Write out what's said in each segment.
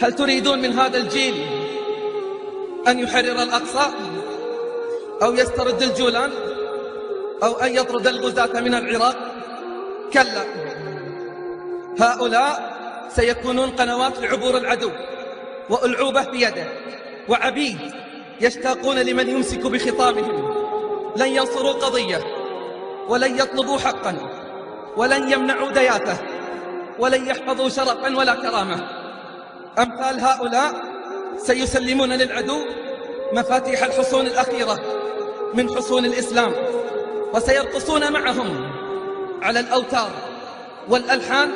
هل تريدون من هذا الجيل أن يحرر الأقصى أو يسترد الجولان أو أن يطرد الغزاة من العراق؟ كلا، هؤلاء سيكونون قنوات لعبور العدو وألعوبة بيده وعبيد يشتاقون لمن يمسك بخطامهم. لن ينصروا قضية ولن يطلبوا حقا ولن يمنعوا دياته ولن يحفظوا شرفا ولا كرامة. أمثال هؤلاء سيسلمون للعدو مفاتيح الحصون الأخيرة من حصون الإسلام، وسيرقصون معهم على الأوتار والألحان،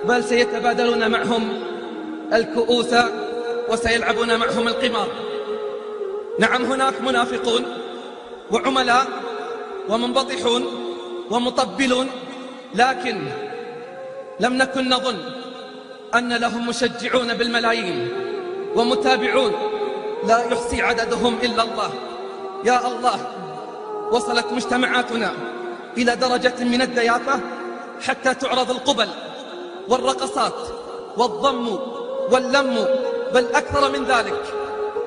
بل سيتبادلون معهم الكؤوس وسيلعبون معهم القمار. نعم، هناك منافقون وعملاء ومنبطحون ومطبلون، لكن لم نكن نظن أن لهم مشجعون بالملايين ومتابعون لا يحصي عددهم إلا الله. يا الله، وصلت مجتمعاتنا إلى درجة من الدياثة حتى تعرض القبل والرقصات والضم واللم، بل أكثر من ذلك،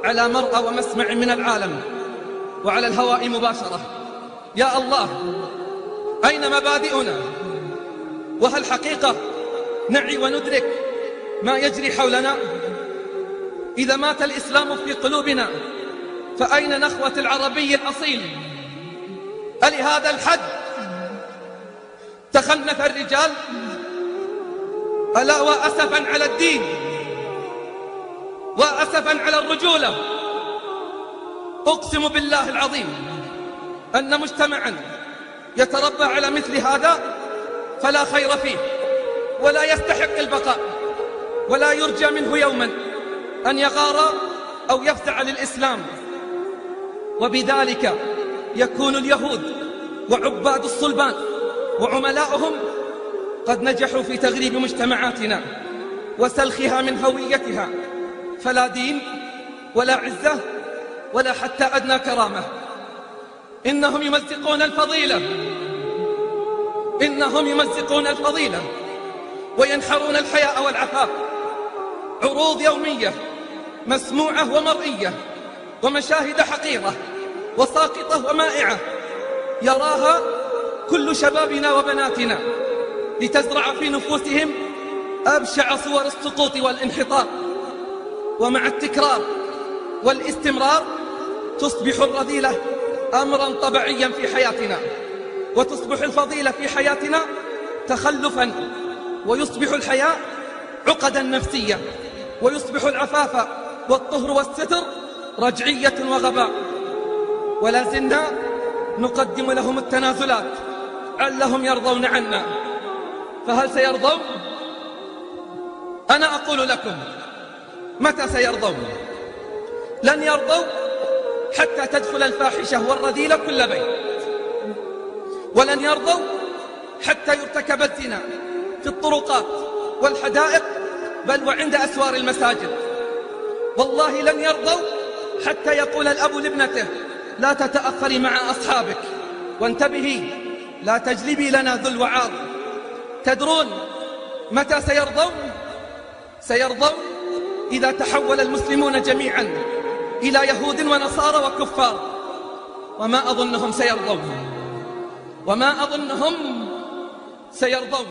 على مرأى ومسمع من العالم وعلى الهواء مباشرة. يا الله، أين مبادئنا؟ وهل حقيقة نعي وندرك ما يجري حولنا؟ إذا مات الإسلام في قلوبنا فأين نخوة العربي الأصيل؟ ألهذا الحد تخنث الرجال؟ ألا وأسفا على الدين وأسفا على الرجولة. أقسم بالله العظيم أن مجتمعا يتربى على مثل هذا فلا خير فيه ولا يستحق البقاء، ولا يرجى منه يوما أن يغار أو يفزع للإسلام. وبذلك يكون اليهود وعباد الصلبان وعملاؤهم قد نجحوا في تغريب مجتمعاتنا وسلخها من هويتها، فلا دين ولا عزة ولا حتى أدنى كرامة. إنهم يمزقون الفضيلة، إنهم يمزقون الفضيلة وينحرون الحياء والعفاف. عروض يومية مسموعة ومرئية ومشاهد حقيرة وساقطة ومائعة يراها كل شبابنا وبناتنا لتزرع في نفوسهم أبشع صور السقوط والانحطاط. ومع التكرار والاستمرار تصبح الرذيلة أمرا طبيعيا في حياتنا، وتصبح الفضيلة في حياتنا تخلفا، ويصبح الحياء عقدا نفسية، ويصبح العفاف والطهر والستر رجعية وغباء. ولا زلنا نقدم لهم التنازلات علهم يرضون عنا، فهل سيرضون؟ أنا أقول لكم، متى سيرضون؟ لن يرضوا حتى تدخل الفاحشة والرذيلة كل بيت، ولن يرضوا حتى يرتكب الزنا في الطرقات والحدائق بل وعند أسوار المساجد. والله لن يرضوا حتى يقول الأب لابنته لا تتأخري مع أصحابك، وانتبهي لا تجلبي لنا ذو الوعاظ. تدرون متى سيرضون؟ سيرضون إذا تحول المسلمون جميعا إلى يهود ونصارى وكفار، وما أظنهم سيرضون، وما أظنهم سيرضون.